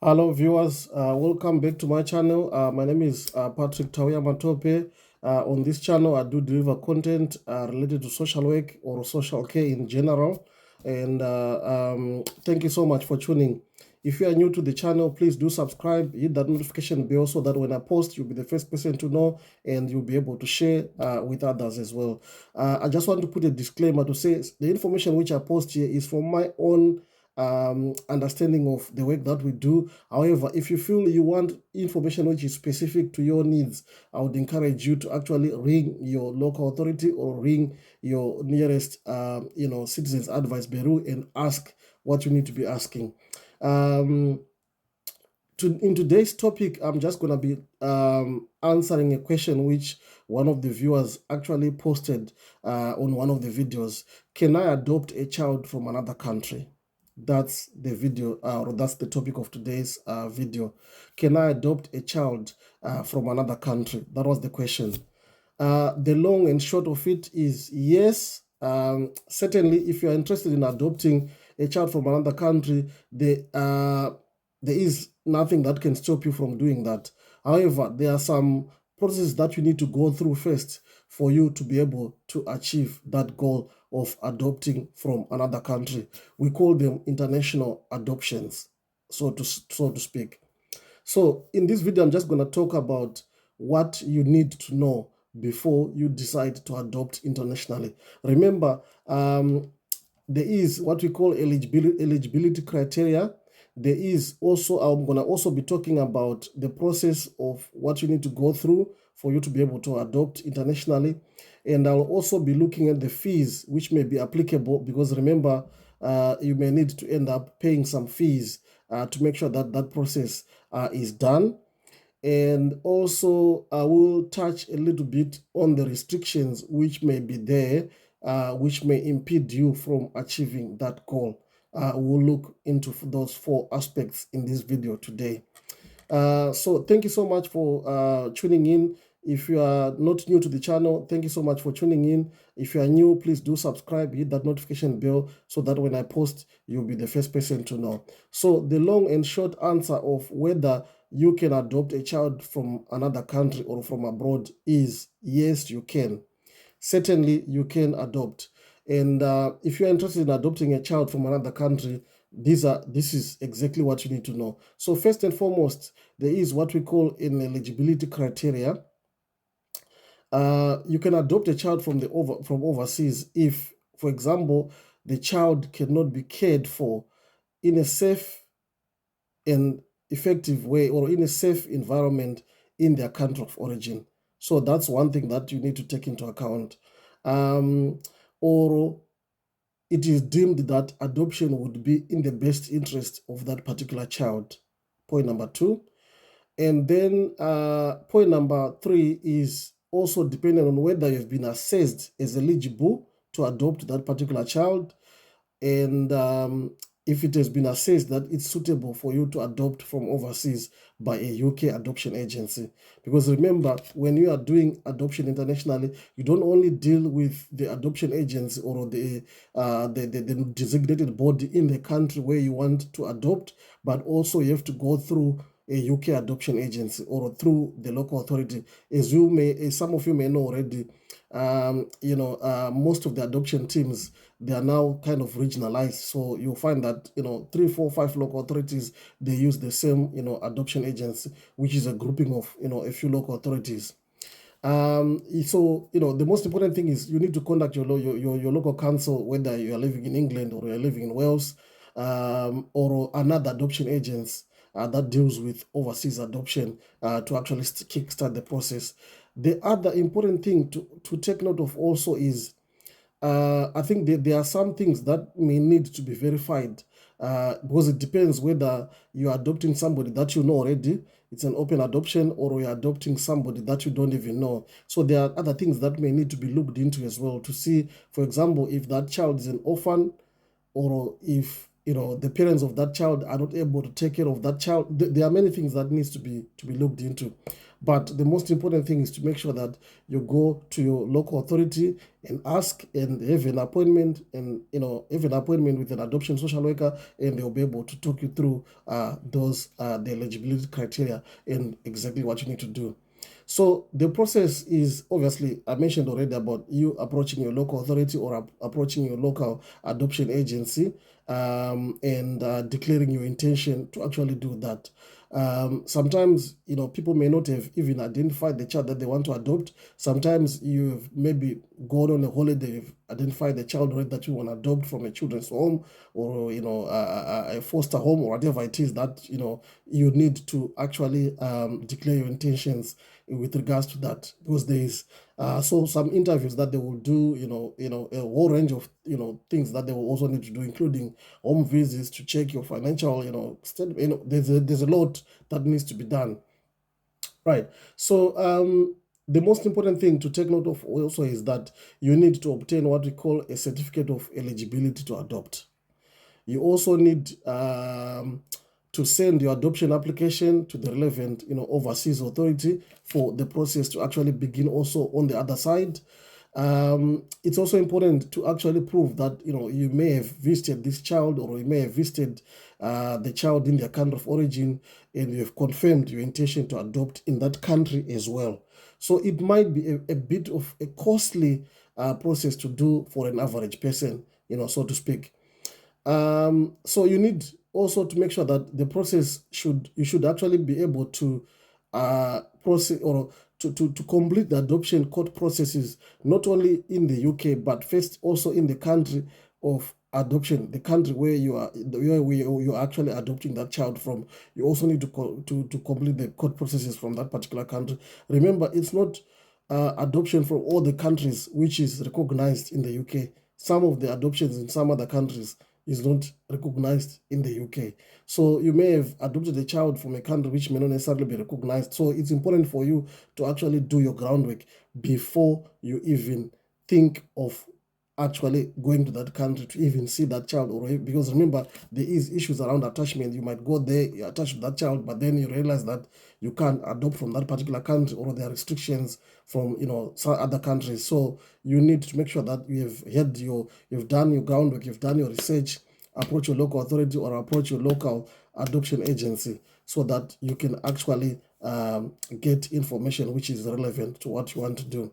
Hello viewers, welcome back to my channel. My name is Patrick Tawia Matope. On this channel, I do deliver content related to social work or social care in general. And thank you so much for tuning. If you are new to the channel, please do subscribe, hit that notification bell so that when I post, you'll be the first person to know and you'll be able to share with others as well. I just want to put a disclaimer to say the information which I post here is from my own understanding of the work that we do. However, if you feel you want information which is specific to your needs, I would encourage you to actually ring your local authority or ring your nearest citizens advice bureau and ask what you need to be asking. In today's topic, I'm just going to be answering a question which one of the viewers actually posted on one of the videos. Can I adopt a child from another country? That's the video, or that's the topic of today's video. Can I adopt a child from another country? That was the question. The long and short of it is yes. Certainly, if you are interested in adopting a child from another country, there is nothing that can stop you from doing that. However, there are some processes that you need to go through first for you to be able to achieve that goal of adopting from another country. We call them international adoptions, so to speak. So in this video, I'm just going to talk about what you need to know before you decide to adopt internationally. Remember, there is what we call eligibility criteria. There is also, I'm going to also be talking about the process of what you need to go through for you to be able to adopt internationally. And I'll also be looking at the fees which may be applicable, because remember, you may need to end up paying some fees to make sure that that process is done. And also, I will touch a little bit on the restrictions which may be there, which may impede you from achieving that goal. We'll look into those 4 aspects in this video today. So thank you so much for tuning in. If you are not new to the channel, thank you so much for tuning in. If you are new, please do subscribe, hit that notification bell so that when I post, you'll be the first person to know. So the long and short answer of whether you can adopt a child from another country or from abroad is yes, you can. Certainly, you can adopt. And if you're interested in adopting a child from another country, this is exactly what you need to know. So first and foremost, there is what we call an eligibility criteria. You can adopt a child from overseas if, for example, the child cannot be cared for in a safe and effective way or in a safe environment in their country of origin. So that's one thing that you need to take into account. Or it is deemed that adoption would be in the best interest of that particular child. Point number 2. And then point number 3 is also dependent on whether you've been assessed as eligible to adopt that particular child, and if it has been assessed that it's suitable for you to adopt from overseas by a UK adoption agency. Because remember, when you are doing adoption internationally, you don't only deal with the adoption agency or the designated body in the country where you want to adopt, but also you have to go through a UK adoption agency or through the local authority. As some of you may know already, most of the adoption teams, they are now kind of regionalized. So you'll find that 3, 4, 5 local authorities, they use the same adoption agency, which is a grouping of a few local authorities. So the most important thing is you need to contact your local council, whether you are living in England or you are living in Wales, or another adoption agency that deals with overseas adoption to actually kickstart the process. The other important thing to take note of also is I think there are some things that may need to be verified because it depends whether you're adopting somebody that you know already, it's an open adoption, or you're adopting somebody that you don't even know. So there are other things that may need to be looked into as well to see, for example, if that child is an orphan, or if the parents of that child are not able to take care of that child. There are many things that needs to be looked into, but the most important thing is to make sure that you go to your local authority and ask and have an appointment, and have an appointment with an adoption social worker, and they'll be able to talk you through those the eligibility criteria and exactly what you need to do. So the process is, obviously, I mentioned already about you approaching your local authority or approaching your local adoption agency, and declaring your intention to actually do that. Sometimes, people may not have even identified the child that they want to adopt. Sometimes you've maybe gone on a holiday, you've identified the child already that you want to adopt from a children's home, or, a foster home, or whatever it is that, you need to actually declare your intentions with regards to that, because there is so some interviews that they will do, a whole range of things that they will also need to do, including home visits to check your financial, there's a lot that needs to be done, right? So the most important thing to take note of also is that you need to obtain what we call a certificate of eligibility to adopt. You also need to send your adoption application to the relevant, overseas authority for the process to actually begin also on the other side. It's also important to actually prove that, you may have visited this child, or you may have visited the child in their country of origin, and you have confirmed your intention to adopt in that country as well. So it might be a bit of a costly process to do for an average person, so to speak. So you need also to make sure that the process you should actually be able to process, or to complete the adoption court processes, not only in the UK, but first also in the country of adoption, the country where you're actually adopting that child from. You also need to complete the court processes from that particular country. Remember, it's not adoption from all the countries which is recognized in the UK. Some of the adoptions in some other countries is not recognized in the UK. So you may have adopted a child from a country which may not necessarily be recognized. So it's important for you to actually do your groundwork before you even think of actually going to that country to even see that child, or because remember, there is issues around attachment. You might go there, you attach to that child, but then you realize that you can't adopt from that particular country, or there are restrictions from some other countries. So you need to make sure that you've done your groundwork, you've done your research, approach your local authority or approach your local adoption agency, so that you can actually get information which is relevant to what you want to do.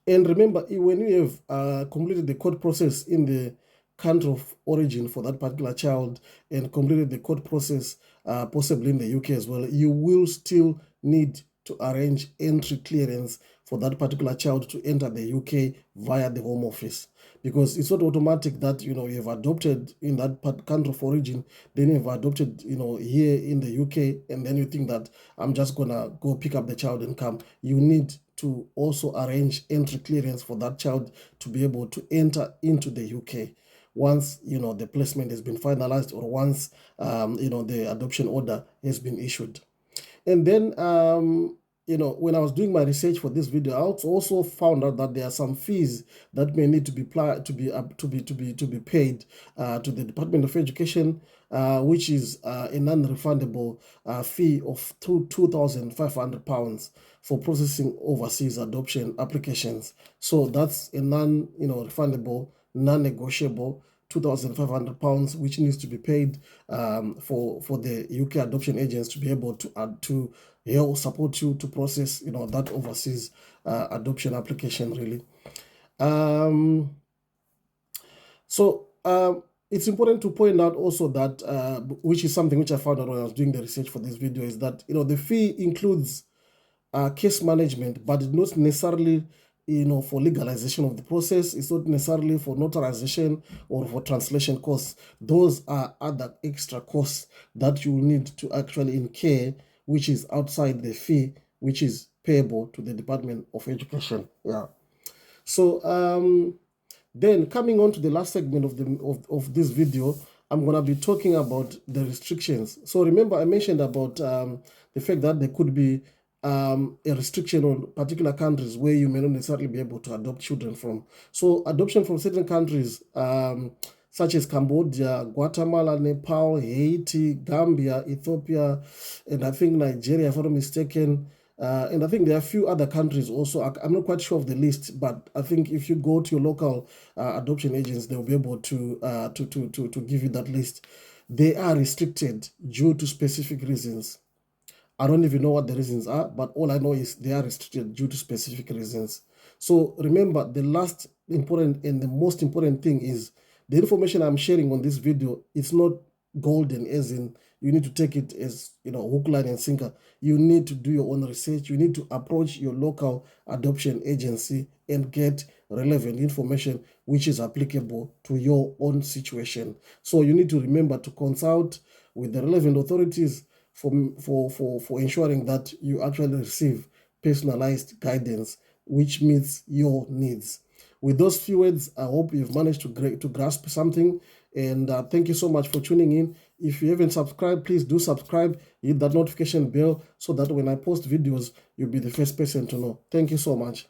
And remember, when you have completed the court process in the country of origin for that particular child, and completed the court process possibly in the UK as well, you will still need to arrange entry clearance for that particular child to enter the UK via the Home Office. Because it's not automatic that you have adopted in that country of origin, then you've adopted here in the UK, and then you think that I'm just gonna go pick up the child and come. You need to also arrange entry clearance for that child to be able to enter into the UK once the placement has been finalized, or once the adoption order has been issued. And then when I was doing my research for this video, I also found out that there are some fees that may need to be paid to the Department of Education, which is a non-refundable fee of £2,500 for processing overseas adoption applications. So that's a refundable, non-negotiable £2,500, which needs to be paid for the UK adoption agents to be able to help support you to process that overseas adoption application, really. It's important to point out also that which is something which I found out when I was doing the research for this video, is that the fee includes case management, but not necessarily for legalization of the process. It's not necessarily for notarization or for translation costs. Those are other extra costs that you need to actually incur, which is outside the fee, which is payable to the Department of Education. Yeah. So then coming on to the last segment of this video, I'm going to be talking about the restrictions. So remember, I mentioned about the fact that there could be a restriction on particular countries where you may not necessarily be able to adopt children from. So adoption from certain countries, such as Cambodia, Guatemala, Nepal, Haiti, Gambia, Ethiopia, and I think Nigeria, if I'm not mistaken. And I think there are a few other countries also. I'm not quite sure of the list, but I think if you go to your local adoption agents, they'll be able to give you that list. They are restricted due to specific reasons. I don't even know what the reasons are, but all I know is they are restricted due to specific reasons. So remember, the last important and the most important thing is the information I'm sharing on this video. It's not golden, as in you need to take it as, hook, line, and sinker. You need to do your own research. You need to approach your local adoption agency and get relevant information which is applicable to your own situation. So you need to remember to consult with the relevant authorities for ensuring that you actually receive personalized guidance which meets your needs. With those few words, I hope you've managed to grasp something, and thank you so much for tuning in. If you haven't subscribed, please do subscribe, hit that notification bell so that when I post videos, you'll be the first person to know. Thank you so much.